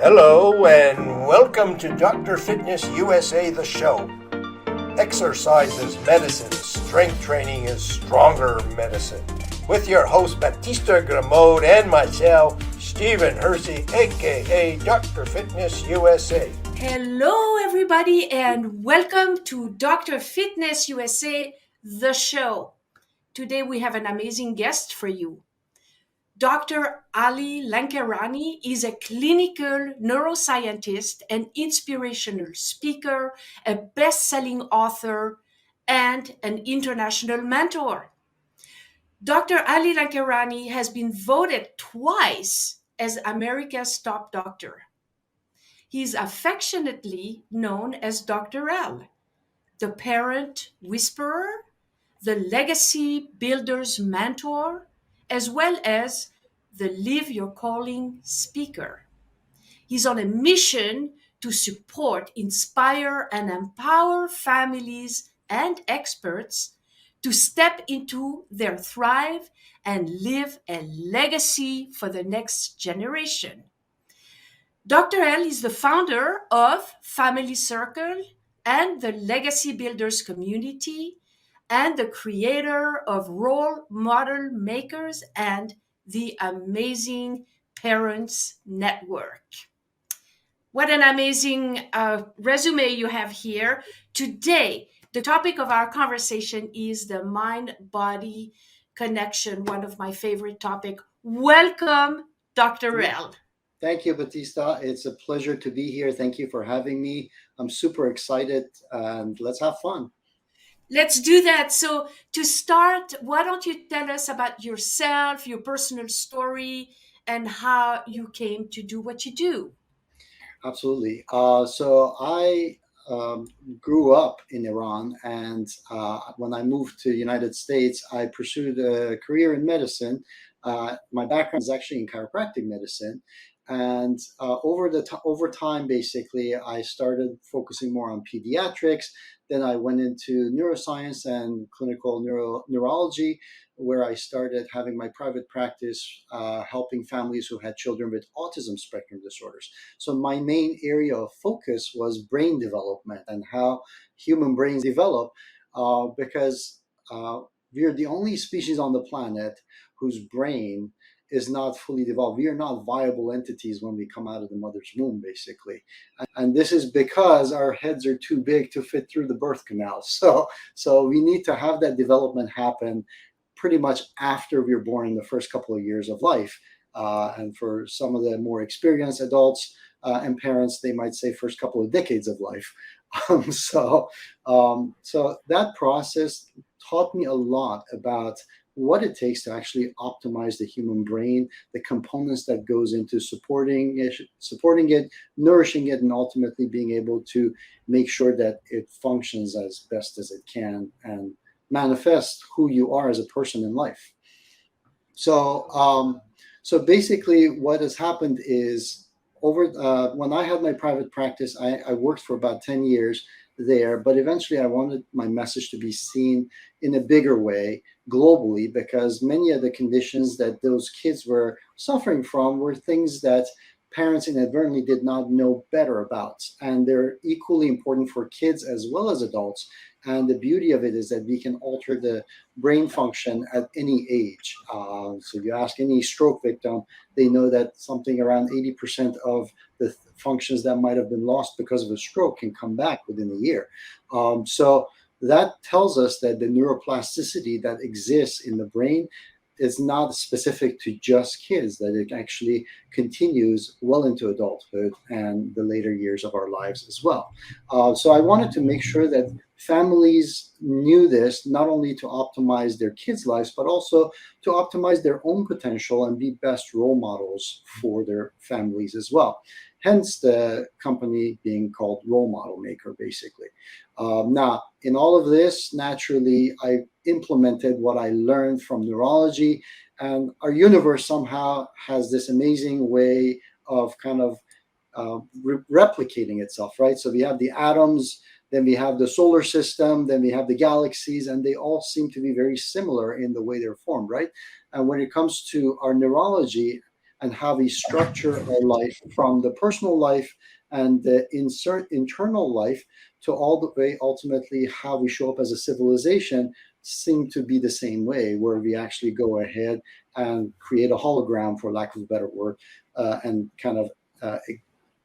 Hello and welcome to Dr. Fitness USA, the show. Exercise is medicine, strength training is stronger medicine. With your host Batista Gramode and myself, Stephen Hersey, aka Dr. Fitness USA. Hello, everybody, and welcome to Dr. Fitness USA, the show. Today we have an amazing guest for you. Dr. Ali Lankerani is a clinical neuroscientist and inspirational speaker, a best-selling author, and an international mentor. Dr. Ali Lankerani has been voted twice as America's top doctor. He is affectionately known as Dr. L, the parent whisperer, the legacy builder's mentor, as well as the Live Your Calling speaker. He's on a mission to support, inspire, and empower families and experts to step into their thrive and live a legacy for the next generation. Dr. L is the founder of Family Circle and the Legacy Builders community and the creator of Role Model Makers and the Amazing Parents Network. What an amazing resume you have here. Today, the topic of our conversation is the mind-body connection, one of my favorite topics. Welcome, Dr. L. Thank you, Batista. It's a pleasure to be here. Thank you for having me. I'm super excited, and let's have fun. Let's do that. So to start, why don't you tell us about yourself, your personal story, and how you came to do what you do? Absolutely. So I grew up in Iran, and when I moved to the United States, I pursued a career in medicine. My background is actually in chiropractic medicine. And over time, basically, I started focusing more on pediatrics. Then I went into neuroscience and clinical neurology, where I started having my private practice, helping families who had children with autism spectrum disorders. So my main area of focus was brain development and how human brains develop, because we are the only species on the planet whose brain is not fully developed. We are not viable entities when we come out of the mother's womb, basically. And this is because our heads are too big to fit through the birth canal. So we need to have that development happen pretty much after we're born in the first couple of years of life. And for some of the more experienced adults and parents, they might say first couple of decades of life. So that process taught me a lot about what it takes to actually optimize the human brain, the components that goes into supporting it, nourishing it, and ultimately being able to make sure that it functions as best as it can and manifest who you are as a person in life. So basically what has happened is when I had my private practice, I worked for about 10 years there, but eventually I wanted my message to be seen in a bigger way globally, because many of the conditions that those kids were suffering from were things that parents inadvertently did not know better about, and they're equally important for kids as well as adults. And the beauty of it is that we can alter the brain function at any age. So you ask any stroke victim, they know that something around 80% of the functions that might have been lost because of a stroke can come back within a year. So that tells us that the neuroplasticity that exists in the brain is not specific to just kids, that it actually continues well into adulthood and the later years of our lives as well. So I wanted to make sure that families knew this, not only to optimize their kids' lives, but also to optimize their own potential and be best role models for their families as well. Hence the company being called Role Model Maker, basically. Now, in all of this, naturally, I implemented what I learned from neurology, and our universe somehow has this amazing way of kind of replicating itself, right? So we have the atoms, then we have the solar system, then we have the galaxies, and they all seem to be very similar in the way they're formed, right? And when it comes to our neurology, and how we structure our life from the personal life and the internal life to all the way ultimately how we show up as a civilization seem to be the same way, where we actually go ahead and create a hologram, for lack of a better word, and kind of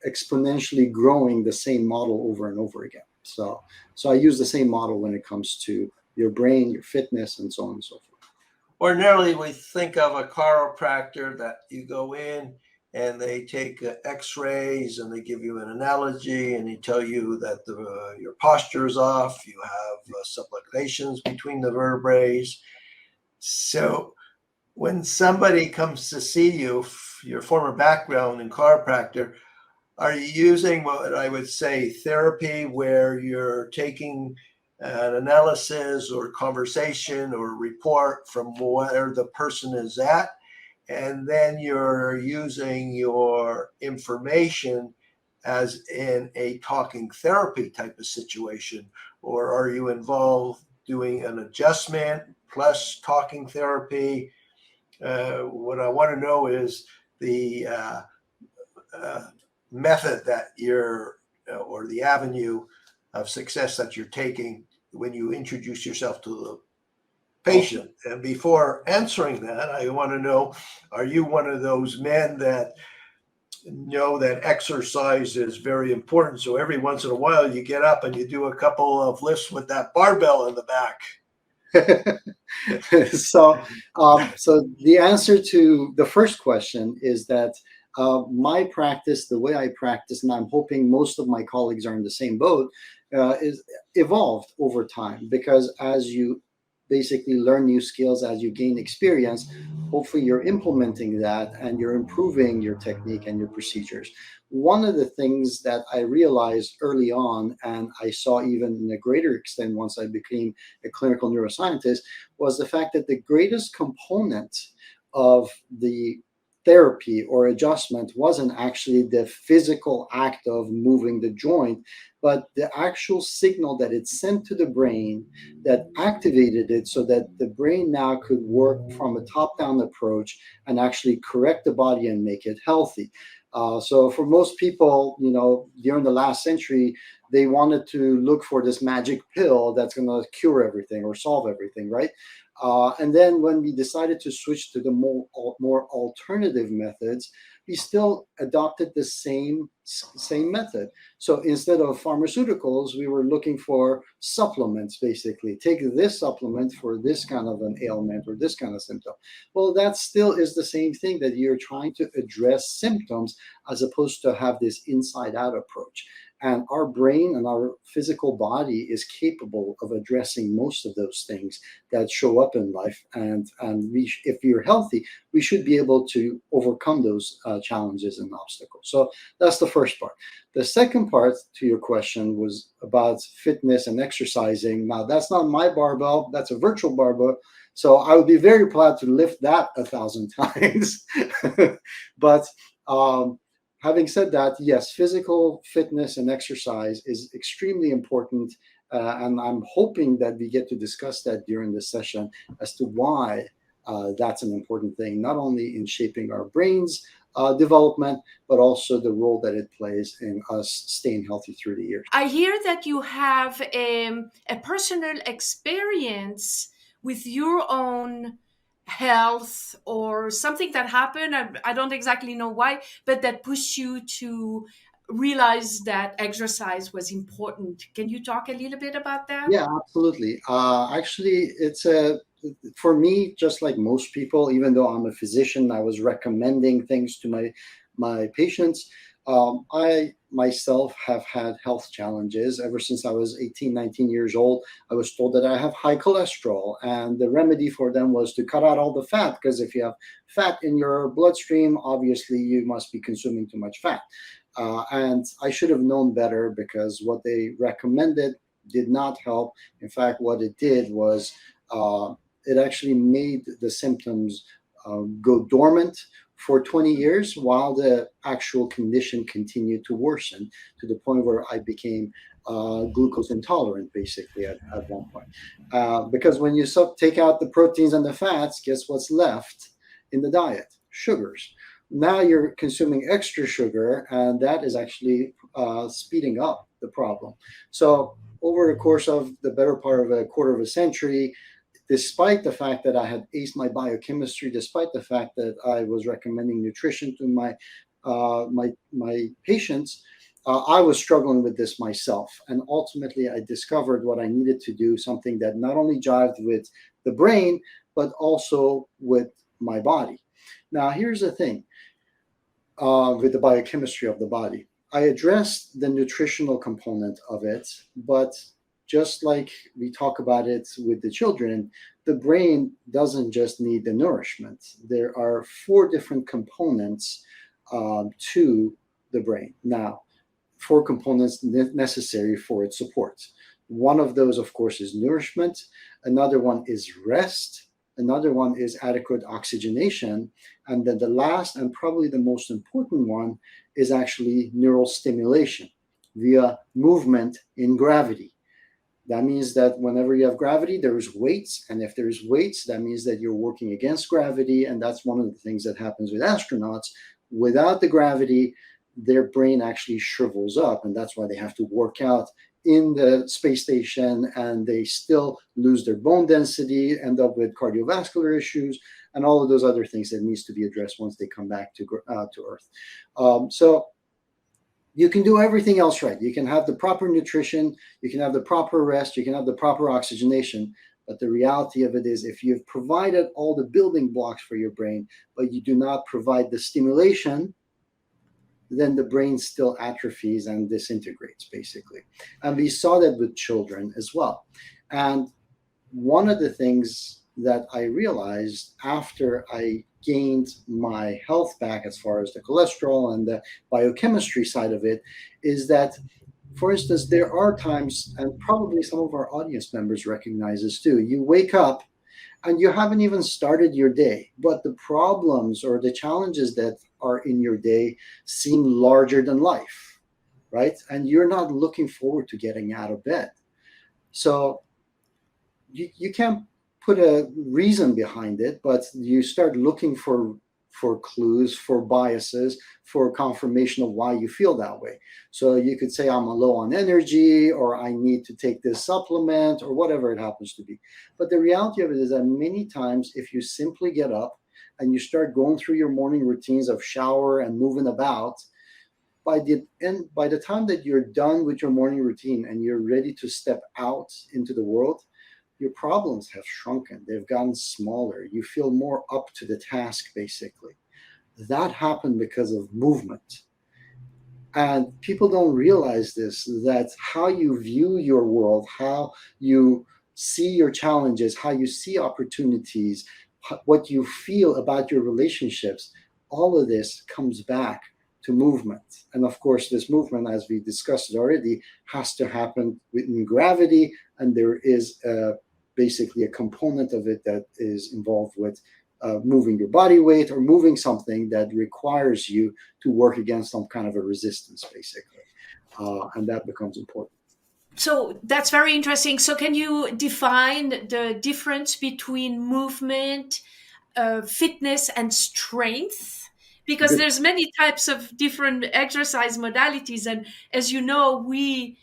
exponentially growing the same model over and over again. So I use the same model when it comes to your brain, your fitness, and so on and so forth. Ordinarily, we think of a chiropractor that you go in and they take x-rays and they give you an analogy and they tell you that your posture is off, you have subluxations between the vertebrae. So when somebody comes to see you, your former background in chiropractor, are you using what I would say therapy, where you're taking an analysis or conversation or report from where the person is at, and then you're using your information as in a talking therapy type of situation? Or are you involved doing an adjustment plus talking therapy? What I want to know is the method that you're, or the avenue of success that you're taking when you introduce yourself to the patient. And before answering that, I want to know, are you one of those men that know that exercise is very important, so every once in a while you get up and you do a couple of lifts with that barbell in the back? So the answer to the first question is that my practice, the way I practice, and I'm hoping most of my colleagues are in the same boat, is evolved over time, because as you basically learn new skills, as you gain experience, hopefully you're implementing that and you're improving your technique and your procedures. One of the things that I realized early on, and I saw even in a greater extent once I became a clinical neuroscientist, was the fact that the greatest component of the therapy or adjustment wasn't actually the physical act of moving the joint, but the actual signal that it sent to the brain that activated it so that the brain now could work from a top-down approach and actually correct the body and make it healthy. So for most people, during the last century, they wanted to look for this magic pill that's going to cure everything or solve everything, right? And then when we decided to switch to the more alternative methods, we still adopted the same method. So instead of pharmaceuticals, we were looking for supplements, basically. Take this supplement for this kind of an ailment or this kind of symptom. Well, that still is the same thing, that you're trying to address symptoms as opposed to have this inside-out approach. And our brain and our physical body is capable of addressing most of those things that show up in life. And if you're healthy, we should be able to overcome those challenges and obstacles. So that's the first part. The second part to your question was about fitness and exercising. Now, that's not my barbell. That's a virtual barbell. So I would be very proud to lift that 1,000 times. But having said that, yes, physical fitness and exercise is extremely important, and I'm hoping that we get to discuss that during this session as to why that's an important thing, not only in shaping our brain's development, but also the role that it plays in us staying healthy through the years. I hear that you have a personal experience with your own health or something that happened. I don't exactly know why, but that pushed you to realize that exercise was important. Can you talk a little bit about that? Yeah, absolutely. Actually, for me, just like most people, even though I'm a physician, I was recommending things to my patients. I myself have had health challenges ever since I was 18, 19 years old. I was told that I have high cholesterol, and the remedy for them was to cut out all the fat, because if you have fat in your bloodstream, obviously you must be consuming too much fat. And I should have known better, because what they recommended did not help. In fact, what it did was it actually made the symptoms go dormant for 20 years, while the actual condition continued to worsen to the point where I became glucose intolerant, basically, at one point. Because when you take out the proteins and the fats, guess what's left in the diet? Sugars. now you're consuming extra sugar, and that is actually speeding up the problem. So over the course of the better part of a quarter of a century, despite the fact that I had aced my biochemistry, despite the fact that I was recommending nutrition to my patients, I was struggling with this myself. And ultimately, I discovered what I needed to do, something that not only jived with the brain, but also with my body. Now, here's the thing with the biochemistry of the body. I addressed the nutritional component of it, but just like we talk about it with the children, the brain doesn't just need the nourishment. There are 4 different components to the brain. Now, 4 components necessary for its support. One of those, of course, is nourishment. Another one is rest. Another one is adequate oxygenation. And then the last and probably the most important one is actually neural stimulation via movement in gravity. That means that whenever you have gravity, there's weights. And if there's weights, that means that you're working against gravity. And that's one of the things that happens with astronauts. Without the gravity, their brain actually shrivels up. And that's why they have to work out in the space station, and they still lose their bone density, end up with cardiovascular issues, and all of those other things that needs to be addressed once they come back to Earth. So you can do everything else right. You can have the proper nutrition, you can have the proper rest, you can have the proper oxygenation. But the reality of it is, if you've provided all the building blocks for your brain, but you do not provide the stimulation, then the brain still atrophies and disintegrates, basically. And we saw that with children as well. And one of the things that I realized after I gained my health back, as far as the cholesterol and the biochemistry side of it, is that, for instance, there are times, and probably some of our audience members recognize this too, you wake up and you haven't even started your day, but the problems or the challenges that are in your day seem larger than life, right? And you're not looking forward to getting out of bed. So you can't put a reason behind it, but you start looking for clues, for biases, for confirmation of why you feel that way. So you could say, I'm low on energy, or I need to take this supplement, or whatever it happens to be. But the reality of it is that many times, if you simply get up and you start going through your morning routines of shower and moving about, by the time that you're done with your morning routine and you're ready to step out into the world, your problems have shrunken. They've gotten smaller. You feel more up to the task, basically. That happened because of movement. And people don't realize this, that how you view your world, how you see your challenges, how you see opportunities, what you feel about your relationships, all of this comes back to movement. And of course, this movement, as we discussed already, has to happen within gravity. And there is basically a component of it that is involved with moving your body weight or moving something that requires you to work against some kind of a resistance, basically. And that becomes important. So that's very interesting. So can you define the difference between movement, fitness, and strength? Because Good. there's many types of different exercise modalities. And as you know, we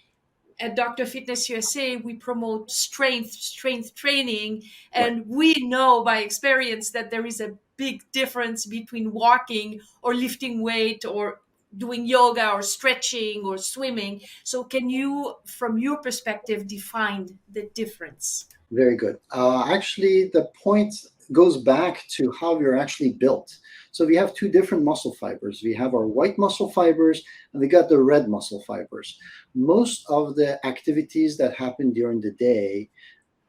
at Dr. Fitness USA, we promote strength training. And Right. we know by experience that there is a big difference between walking or lifting weight or doing yoga or stretching or swimming. So can you, from your perspective, define the difference? Very good. Actually, the point goes back to how we're actually built. So we have 2 different muscle fibers. We have our white muscle fibers, and we got the red muscle fibers. Most of the activities that happen during the day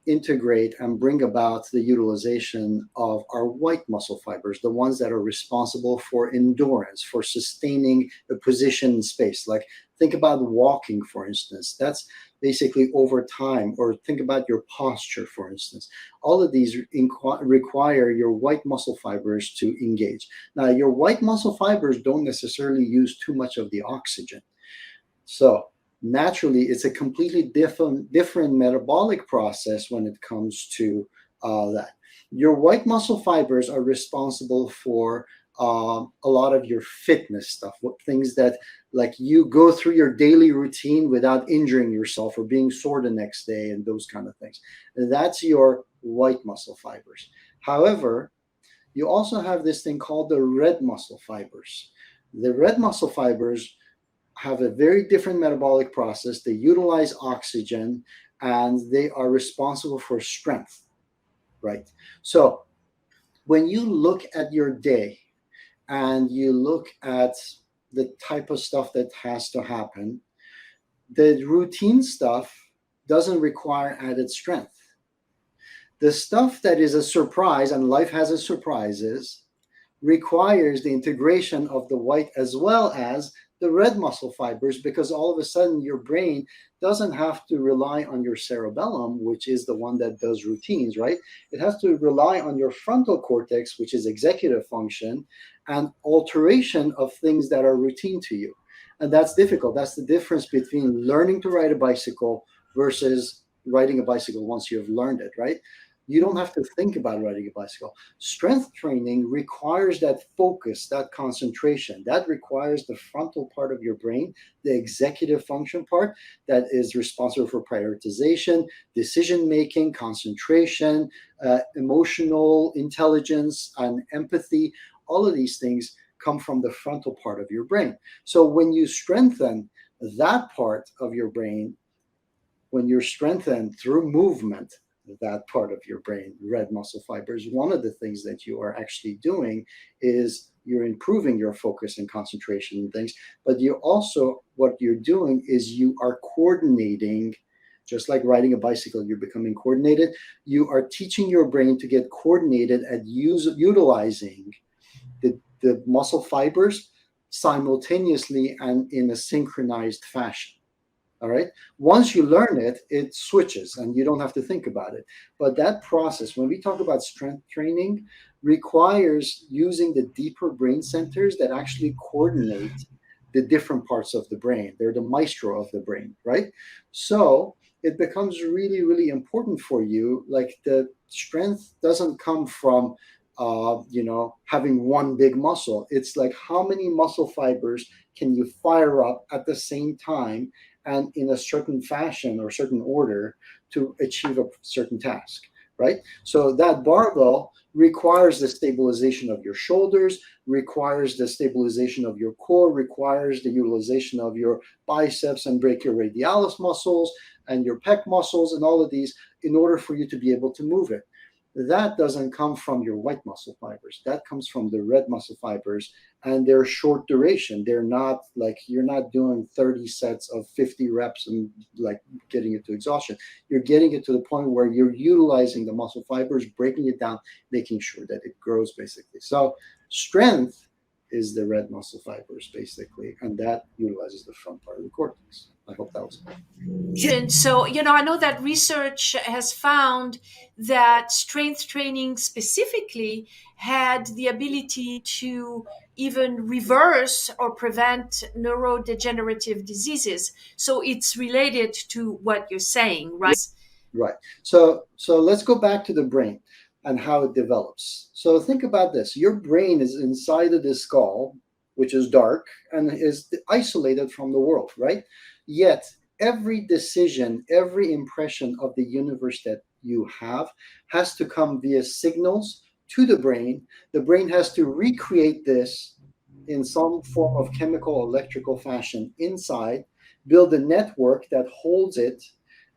integrate and bring about the utilization of our white muscle fibers, the ones that are responsible for endurance, for sustaining a position in space. Like, think about walking, for instance. That's basically over time. Or think about your posture, for instance. All of these require your white muscle fibers to engage. Now, your white muscle fibers don't necessarily use too much of the oxygen. So naturally, it's a completely different metabolic process when it comes to that. Your white muscle fibers are responsible for a lot of your fitness stuff, what things that like you go through your daily routine without injuring yourself or being sore the next day and those kind of things. That's your white muscle fibers. However, you also have this thing called the red muscle fibers. The red muscle fibers have a very different metabolic process. They utilize oxygen and they are responsible for strength, right? So when you look at your day and you look at the type of stuff that has to happen, the routine stuff doesn't require added strength. The stuff that is a surprise, and life has its surprises, requires the integration of the white as well as the red muscle fibers, because all of a sudden your brain doesn't have to rely on your cerebellum, which is the one that does routines, right? It has to rely on your frontal cortex, which is executive function and alteration of things that are routine to you. And that's difficult. That's the difference between learning to ride a bicycle versus riding a bicycle once you've learned it, right? You don't have to think about riding a bicycle. Strength training requires that focus, that concentration. That requires the frontal part of your brain, the executive function part that is responsible for prioritization, decision making, concentration, emotional intelligence, and empathy. All of these things come from the frontal part of your brain. So when you strengthen that part of your brain, when you're strengthened through movement, that part of your brain, red muscle fibers, one of the things that you are actually doing is you're improving your focus and concentration and things, but you also, what you're doing is you are coordinating, just like riding a bicycle, you're becoming coordinated. You are teaching your brain to get coordinated at utilizing the muscle fibers simultaneously and in a synchronized fashion. All right. Once you learn it, it switches and you don't have to think about it. But that process, when we talk about strength training, requires using the deeper brain centers that actually coordinate the different parts of the brain. They're the maestro of the brain, right? So it becomes really, really important for you. Like the strength doesn't come from, having one big muscle. It's like how many muscle fibers can you fire up at the same time and in a certain fashion or certain order to achieve a certain task, right? So that barbell requires the stabilization of your shoulders, requires the stabilization of your core, requires the utilization of your biceps and brachioradialis muscles and your pec muscles and all of these in order for you to be able to move it. That doesn't come from your white muscle fibers. That comes from the red muscle fibers, and they're short duration. They're not like, you're not doing 30 sets of 50 reps and like getting it to exhaustion. You're getting it to the point where you're utilizing the muscle fibers, breaking it down, making sure that it grows basically. So strength is the red muscle fibers basically, and that utilizes the front part of the cortex. I hope that was And so, I know that research has found that strength training specifically had the ability to even reverse or prevent neurodegenerative diseases. So it's related to what you're saying, right? right. So let's go back to the brain and how it develops. So think about this. Your brain is inside of the skull, which is dark and is isolated from the world, right? Yet every decision, every impression of the universe that you have has to come via signals to the brain. The brain has to recreate this in some form of chemical, electrical fashion inside, build a network that holds it,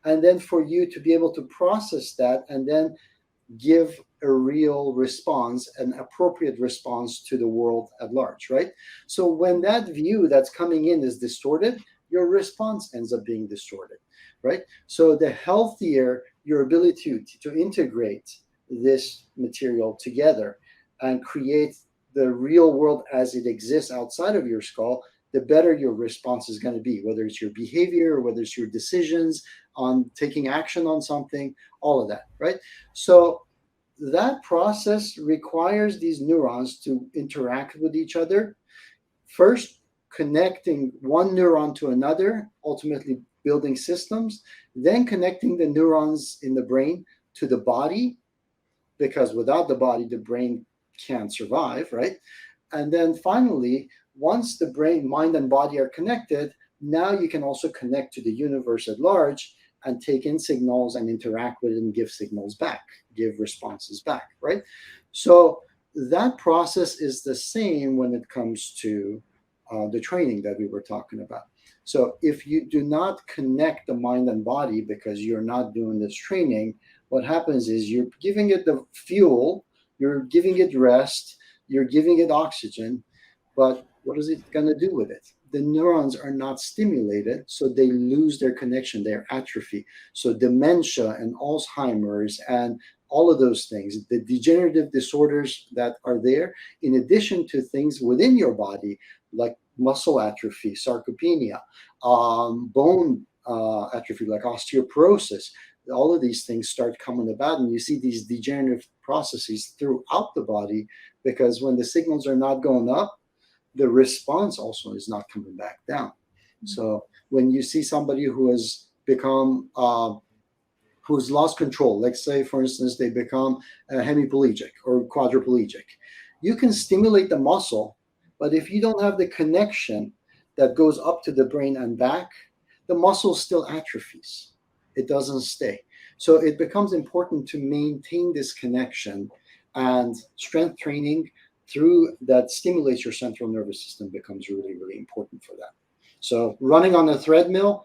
and then for you to be able to process that and then give a real response, an appropriate response to the world at large, right? So when that view that's coming in is distorted, your response ends up being distorted, right? So the healthier your ability to integrate this material together and create the real world as it exists outside of your skull, the better your response is going to be, whether it's your behavior or whether it's your decisions on taking action on something, all of that, right? So that process requires these neurons to interact with each other. First, connecting one neuron to another, ultimately building systems, then connecting the neurons in the brain to the body, because without the body, the brain can't survive, right? And then finally, once the brain, mind, and body are connected, now you can also connect to the universe at large and take in signals and interact with it and give signals back, give responses back, right? So that process is the same when it comes to the training that we were talking about. So if you do not connect the mind and body because you're not doing this training, what happens is you're giving it the fuel, you're giving it rest, you're giving it oxygen, but what is it going to do with it? The neurons are not stimulated, so they lose their connection, their atrophy. So dementia and Alzheimer's and all of those things, the degenerative disorders that are there, in addition to things within your body like muscle atrophy, sarcopenia, bone atrophy like osteoporosis, all of these things start coming about, and you see these degenerative processes throughout the body because when the signals are not going up, the response also is not coming back down. So when you see somebody who has become who's lost control, let's say for instance they become hemiplegic or quadriplegic, you can stimulate the muscle, but if you don't have the connection that goes up to the brain and back, the muscle still atrophies. It doesn't stay. So it becomes important to maintain this connection, and strength training through that stimulates your central nervous system becomes really, really important for that. So running on a treadmill,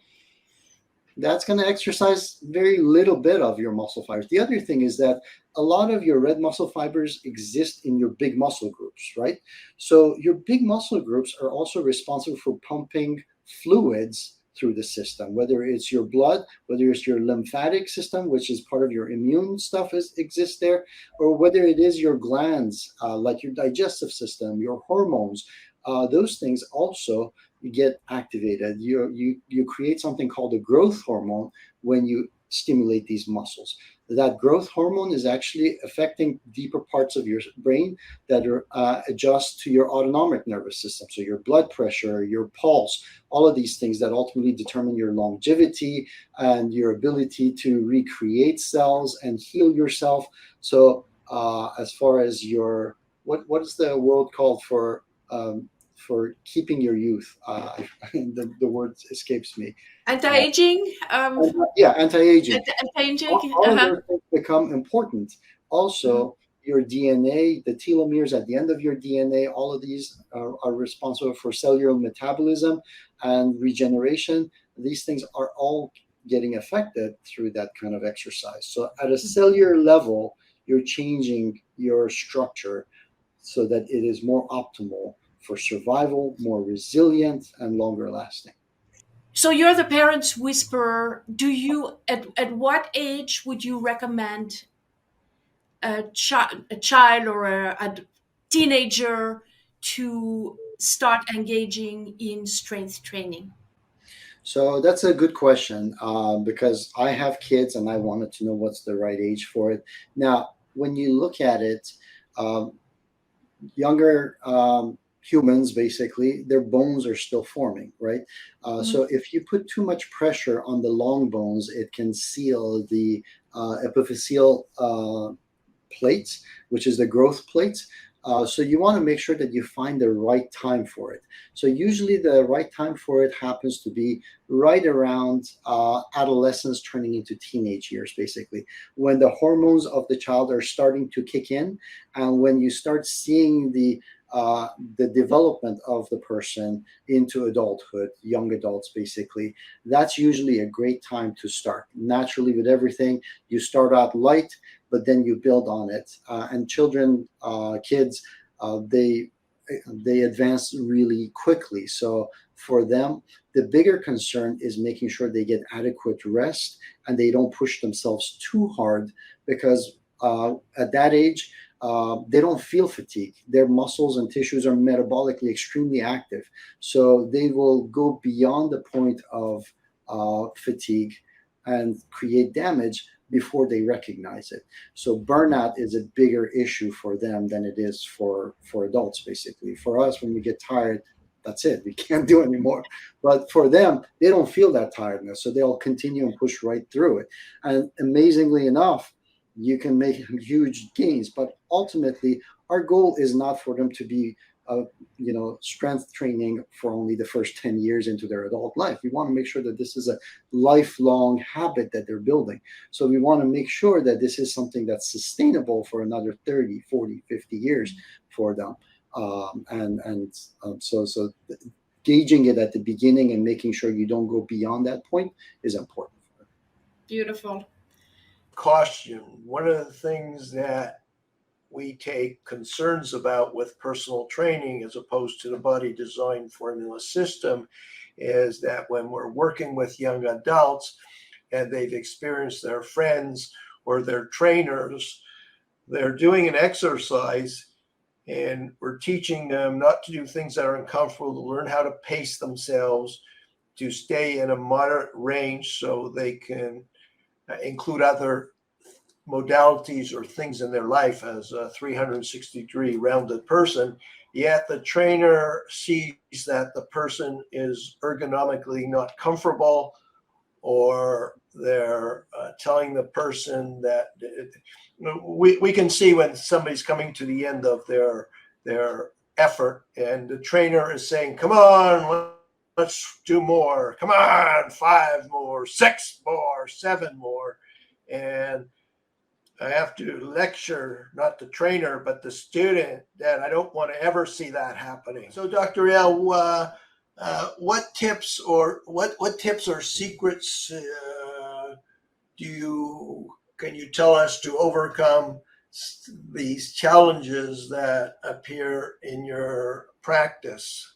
that's going to exercise very little bit of your muscle fibers. The other thing is that a lot of your red muscle fibers exist in your big muscle groups, right? So your big muscle groups are also responsible for pumping fluids through the system, whether it's your blood, whether it's your lymphatic system, which is part of your immune stuff exists there, or whether it is your glands, like your digestive system, your hormones, those things also get activated. You create something called a growth hormone when you stimulate these muscles. That growth hormone is actually affecting deeper parts of your brain that are adjust to your autonomic nervous system. So your blood pressure, your pulse, all of these things that ultimately determine your longevity and your ability to recreate cells and heal yourself. So as far as your what is the word called for keeping your youth? The word escapes me. Anti-aging. Yeah, anti-aging. Anti-aging. All of Uh-huh. those things become important. Mhm. Also, your DNA, the telomeres at the end of your DNA, all of these are responsible for cellular metabolism and regeneration. These things are all getting affected through that kind of exercise. So, at a cellular level, you're changing your structure so that it is more optimal for survival, more resilient, and longer lasting. So you're the parents whisperer. Do you at what age would you recommend a child or a teenager to start engaging in strength training? So that's a good question because I have kids and I wanted to know what's the right age for it. Now, when you look at it, um, younger humans basically their bones are still forming, right? So Mhm. if you put too much pressure on the long bones, it can seal the epiphyseal plates, which is the growth plates. So you want to make sure that you find the right time for it. So usually the right time for it happens to be right around adolescence turning into teenage years, basically, when the hormones of the child are starting to kick in, and when you start seeing uh, the development of the person into adulthood, young adults, basically, that's usually a great time to start. Naturally, with everything, you start out light, but then you build on it. And children, kids, they advance really quickly. So for them, the bigger concern is making sure they get adequate rest and they don't push themselves too hard because at that age, they don't feel fatigue. Their muscles and tissues are metabolically extremely active. So they will go beyond the point of fatigue and create damage before they recognize it. So burnout is a bigger issue for them than it is for adults. Basically, for us, when we get tired, that's it. We can't do anymore. But for them, they don't feel that tiredness, so they'll continue and push right through it. And amazingly enough, you can make huge gains. But ultimately, our goal is not for them to be strength training for only the first 10 years into their adult life. We want to make sure that this is a lifelong habit that they're building. So we want to make sure that this is something that's sustainable for another 30, 40, 50 years for them. So gauging it at the beginning and making sure you don't go beyond that point is important. Beautiful. Caution. One of the things that we take concerns about with personal training as opposed to the body design formula system is that when we're working with young adults and they've experienced their friends or their trainers, they're doing an exercise and we're teaching them not to do things that are uncomfortable, to learn how to pace themselves, to stay in a moderate range so they can include other modalities or things in their life as a 360-degree rounded person, yet the trainer sees that the person is ergonomically not comfortable, or they're telling the person that we can see when somebody's coming to the end of their effort and the trainer is saying, come on, let's do more, come on, 5 more, 6 more, 7 more. And I have to lecture, not the trainer, but the student, that I don't want to ever see that happening. So, Dr. L, what tips or secrets can you tell us to overcome these challenges that appear in your practice?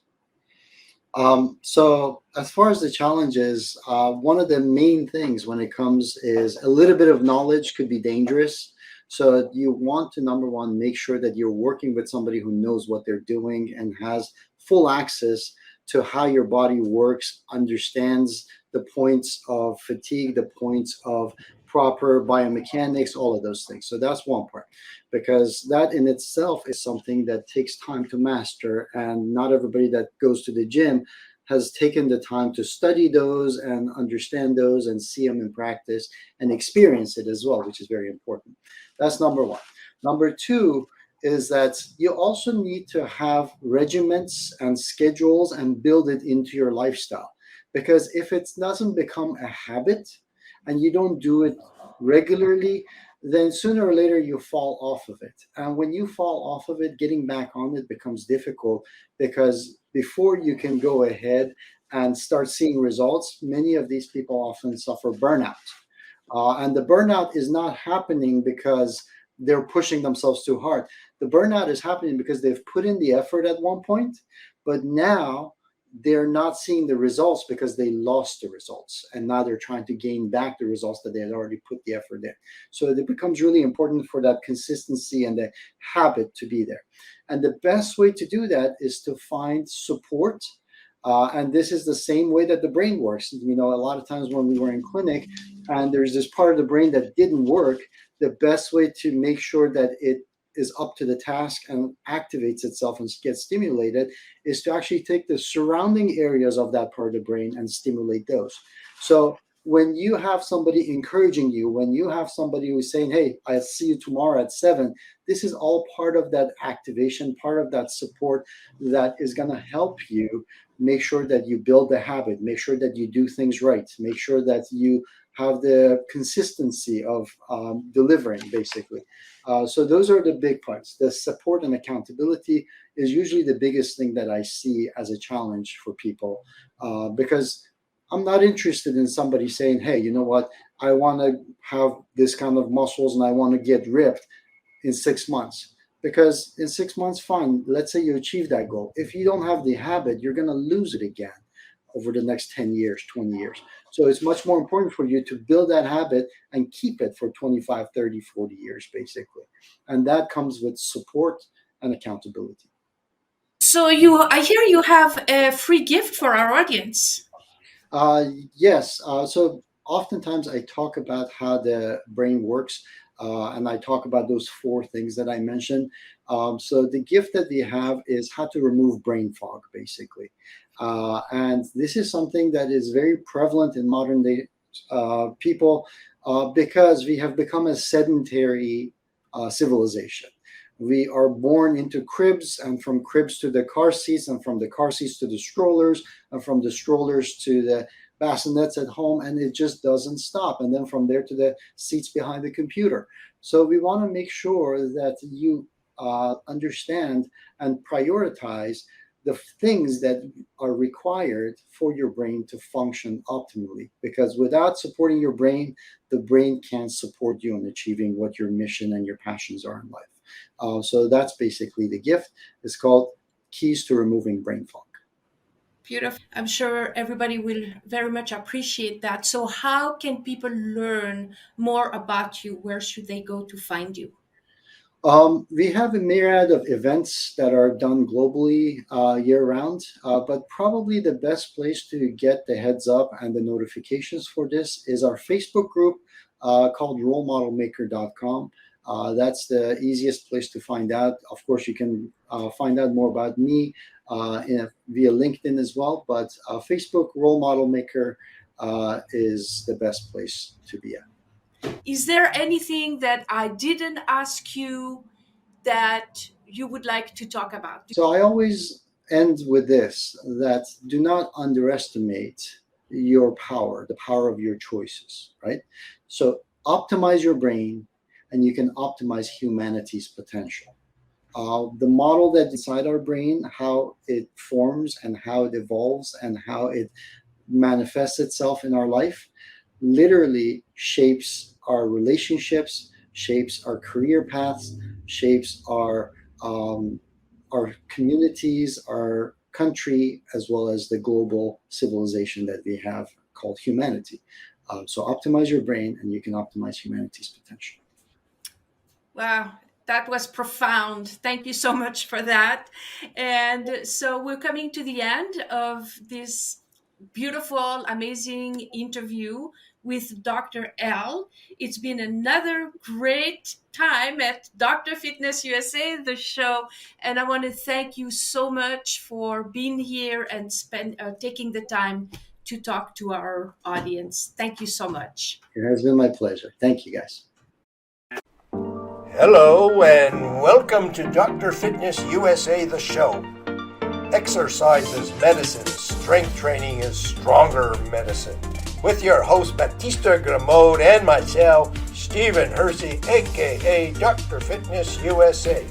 So as far as the challenges, one of the main things when it comes is a little bit of knowledge could be dangerous. So you want to, number one, make sure that you're working with somebody who knows what they're doing and has full access to how your body works, understands the points of fatigue, the points of proper biomechanics, all of those things. So that's one part, because that in itself is something that takes time to master, and not everybody that goes to the gym has taken the time to study those and understand those and see them in practice and experience it as well, which is very important. That's number one. Number two is that you also need to have regiments and schedules and build it into your lifestyle. Because if it doesn't become a habit and you don't do it regularly, then sooner or later you fall off of it. And when you fall off of it, getting back on it becomes difficult, because before you can go ahead and start seeing results, many of these people often suffer burnout. And the burnout is not happening because they're pushing themselves too hard. The burnout is happening because they've put in the effort at one point, but now they're not seeing the results because they lost the results, and now they're trying to gain back the results that they had already put the effort in. So it becomes really important for that consistency and the habit to be there. And the best way to do that is to find support. And this is the same way that the brain works. A lot of times when we were in clinic and there's this part of the brain that didn't work, the best way to make sure that it is up to the task and activates itself and gets stimulated is to actually take the surrounding areas of that part of the brain and stimulate those. So when you have somebody encouraging you, when you have somebody who's saying, hey, I'll see you tomorrow at 7, this is all part of that activation, part of that support that is going to help you make sure that you build the habit, make sure that you do things right, make sure that you have the consistency of delivering, basically. So those are the big parts. The support and accountability is usually the biggest thing that I see as a challenge for people, because I'm not interested in somebody saying, hey, you know what, I want to have this kind of muscles and I want to get ripped in 6 months. Because in 6 months, fine, let's say you achieve that goal. If you don't have the habit, you're going to lose it again over the next 10 years, 20 years. So it's much more important for you to build that habit and keep it for 25, 30, 40 years, basically. And that comes with support and accountability. So I hear you have a free gift for our audience. Yes. So oftentimes I talk about how the brain works, and I talk about those 4 things that I mentioned. So the gift that we have is how to remove brain fog, basically. And this is something that is very prevalent in modern day people, because we have become a sedentary civilization. We are born into cribs, and from cribs to the car seats, and from the car seats to the strollers, and from the strollers to the bassinets at home, and it just doesn't stop. And then from there to the seats behind the computer. So we want to make sure that you understand and prioritize the things that are required for your brain to function optimally. Because without supporting your brain, the brain can't support you in achieving what your mission and your passions are in life. So that's basically the gift. It's called Keys to Removing Brain Fog. Beautiful. I'm sure everybody will very much appreciate that. So how can people learn more about you? Where should they go to find you? We have a myriad of events that are done globally year-round, but probably the best place to get the heads up and the notifications for this is our Facebook group called rolemodelmaker.com. That's the easiest place to find out. Of course, you can find out more about me via LinkedIn as well, but Facebook Role Model Maker is the best place to be at. Is there anything that I didn't ask you that you would like to talk about? So I always end with this, that do not underestimate your power, the power of your choices, right? So optimize your brain and you can optimize humanity's potential. The model that's inside our brain, how it forms and how it evolves and how it manifests itself in our life, literally shapes our relationships, shapes our career paths, shapes our communities, our country, as well as the global civilization that we have called humanity. So optimize your brain and you can optimize humanity's potential. Wow, that was profound. Thank you so much for that. And so we're coming to the end of this beautiful, amazing interview with Dr. L. It's been another great time at Dr. Fitness USA, the show. And I want to thank you so much for being here and taking the time to talk to our audience. Thank you so much. It has been my pleasure. Thank you, guys. Hello and welcome to Dr. Fitness USA, the show. Exercise is medicine, strength training is stronger medicine. With your host Baptista Grimaud and myself, Stephen Hersey, aka Dr. Fitness USA.